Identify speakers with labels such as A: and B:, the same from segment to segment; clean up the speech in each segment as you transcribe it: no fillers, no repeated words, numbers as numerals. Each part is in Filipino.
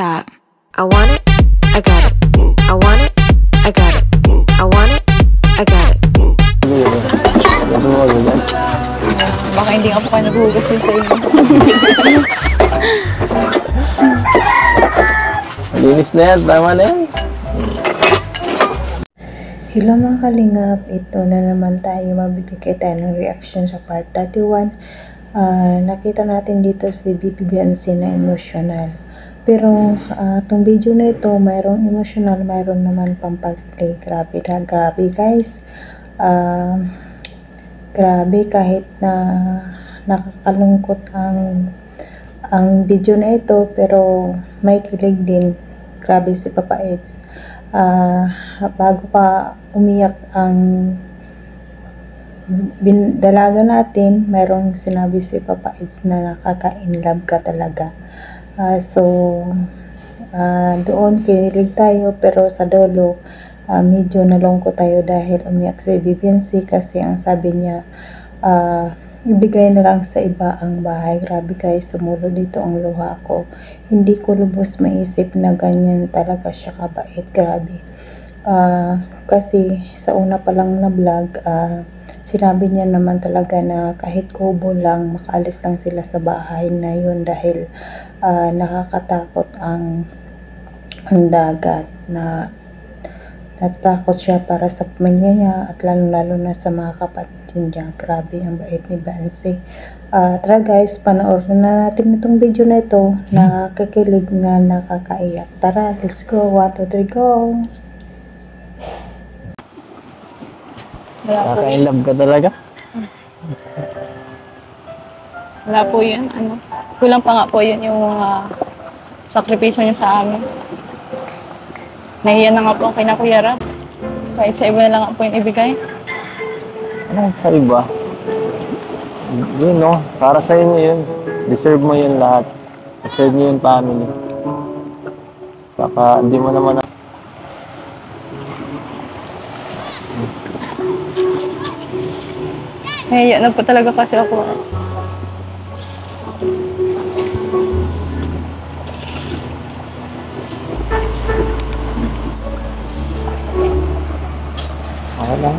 A: stop. I want it, I got it. I want it, I got it. I want it, I got it.
B: Baka hindi nga po kayo naghugas din sa inyo.
C: Linis na yan, tama na yan.
D: Hello mga kalingap, ito na naman tayo, mabibigay tayo ng reaction sa part 31. Nakita natin dito si BP Biancy na emotional. Pero itong video na ito, mayroong emotional, mayroon naman pampag-play. Grabe na, grabe guys. Grabe kahit na nakakalungkot ang video na ito, pero may kilig din. Grabe si Papa Eds. Bago pa umiyak ang dalaga natin, mayroong sinabi si Papa Eds na nakaka-inlove ka talaga. Doon kinilig tayo, pero sa dulo medyo nalungkot tayo dahil umiyak si Biancy kasi ang sabi niya ibigay na lang sa iba ang bahay. Grabe guys, sumulo dito ang luha ko. Hindi ko lubos maisip na ganyan talaga siya kabait. Grabe. Kasi sa una pa lang na vlog, sinabi niya naman talaga na kahit kubo lang, makaalis lang sila sa bahay na yun dahil nakakatakot ang dagat. Natakot siya para sa pamilya niya at lalo na sa mga kapatid niya. Grabe ang bait ni Biancy. Tara guys, panoorin na natin itong video na ito. Nakakilig na nakakaiyak. Tara, let's go. 1, 2, 3, go!
C: Nakaka-inlove ka talaga?
B: Wala po yun. Kulang pa nga po yun yung sakripisyo niyo sa amin. Nahiya na nga po ang kina Kuya Rab. Kahit sa iba na lang po yung ibigay.
C: Anong sa iba? Yun no, para sa inyo yun. Deserve mo yun lahat. Deserve nyo yung family. Saka hindi mo naman
B: Nahiya na po talaga kasi ako.
C: lang.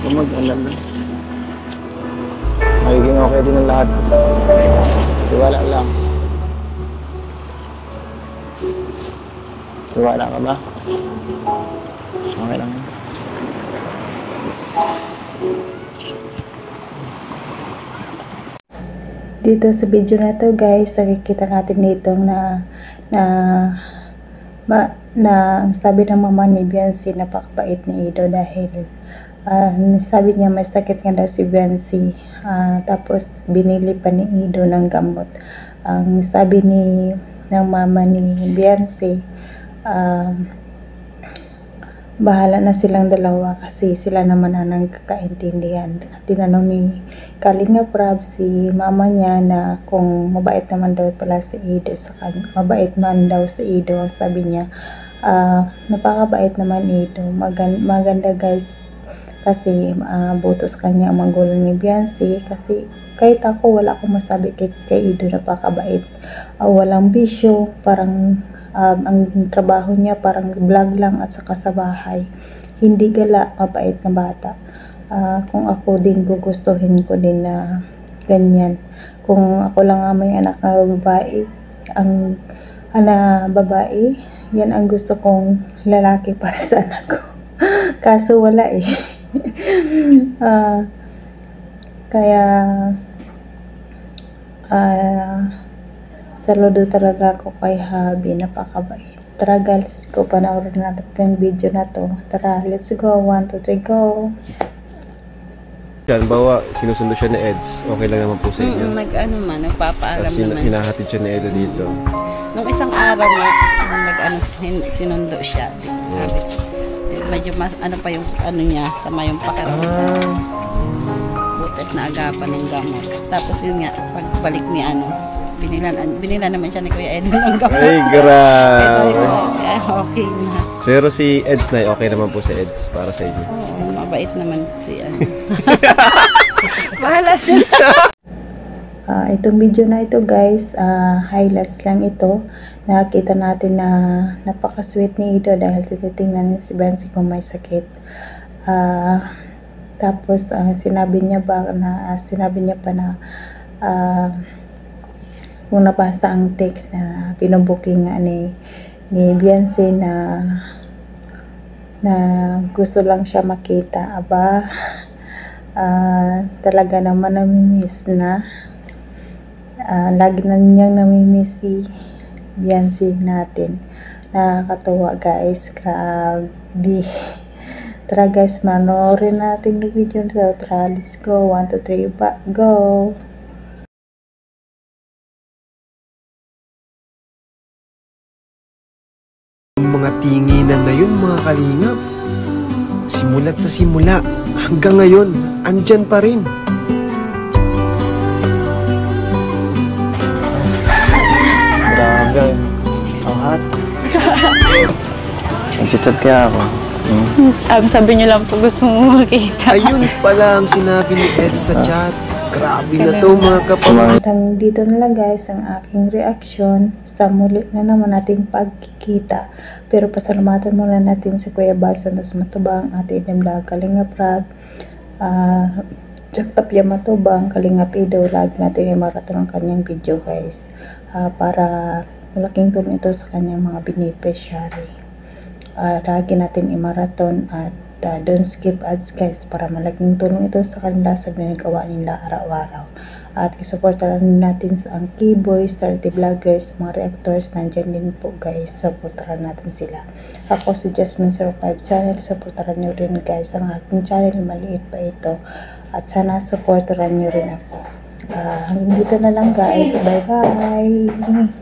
C: Huwag mag-alala. Magiging okay din ang lahat. Tiwala lang. Tiwala ka ba? Okay lang.
D: Dito sa video na to guys, nakikita natin dito na ang sabi ng mama ni Biancy, napakabait ni Ido dahil sabi niya may sakit nga daw si Biancy, tapos binili pa ni Ido ng gamot. Ang sabi ng mama ni Biancy, bahala na silang dalawa kasi sila naman ang nagkakaintindihan. At tinanong ni Kalinga Prab si mama niya na kung mabait naman daw pala si Ido sa kanya. Mabait man daw si Ido. Sabi niya, napakabait naman Ido. Maganda guys kasi butos kanya ang magulang ni Biancy. Kasi kahit ako wala akong masabi kay Ido, napakabait. Walang bisyo, parang ang trabaho niya parang vlog lang at saka sa bahay. Hindi gala, mabait na bata. Kung ako din gugustuhin ko din na ganyan. Kung ako lang may anak na babae, babae, yan ang gusto kong lalaki para sa anak ko. Kaso wala eh. Kaya saludo talaga ako kay Habi, napakabait. Tara guys, ko panoorin natin yung video na to. Tara, let's go. 1, 2, 3, go.
E: Yan, bawa sinusundo siya ni Eds, okay lang naman po sa inyo.
F: Nagpapaalam
E: kasi
F: naman.
E: hinahatid siya ni Edo dito.
F: Nung isang araw nga, sinundo siya. Sabi, medyo pa yung niya, sama yung pakiramdam. Butit na agapan ng gamot. Tapos yun nga, pagbalik ni binilan naman siya ni Kuya Edwin ng gamot.
E: Ay,
F: Kaya sabi ko,
E: grabe.
F: okay na.
E: Pero si Eds na, okay naman po si Eds para sa inyo.
F: Oo, mabait naman si ano. Bahala sila.
D: Itong video na ito guys, highlights lang ito. Nakita natin na napaka-sweet ni Ido dahil tinitingnan niya si Bensi kung may sakit. Tapos sinabi niya pa na kung nabasa ang text na pinubuking nga ni Biancy na gusto lang siya makita. Aba, talaga naman namimiss na. Lagi na niyang namimiss si Biancy natin. Nakakatuwa guys, grabe. Tara guys, manoorin natin yung video nito. Tara, let's go. 1, 2, 3, go!
G: Ang mga tinginan na yun mga kalingap, simula't sa simula hanggang ngayon, andyan pa rin.
C: Grabe. Ang hot. Nag-chat kaya ako.
B: Sabi niyo lang po gusto mo makita.
G: Ayun pala ang sinabi ni Ed sa chat. Grabe na to mga kapatid.
D: Hanggang dito na lang guys ang aking reaksyon sa muli na naman nating pagkikita. Pero pasalamatan muna natin si Kuya Bal Santos Matubang, Ate Idem Vlog, Kalingap Rab, Jack Tapia Matubang, Kalingap Ido, lagi natin i-marathon ang kanyang video guys. Para malaking tulong ito sa kanyang mga beneficiary. Lagi natin i-marathon at don't skip ads guys para malaking tulong ito sa kanila sa ginagawa nila araw-araw. At isuportahan natin ang Keyboys, charity vloggers, mga reactors, nandyan din po guys, supportahan natin sila. Ako si Jasmine05 channel, supportahan nyo rin guys ang aking channel, maliit pa ito. At sana supportahan nyo rin ako. Hanggang dito na lang guys, bye bye!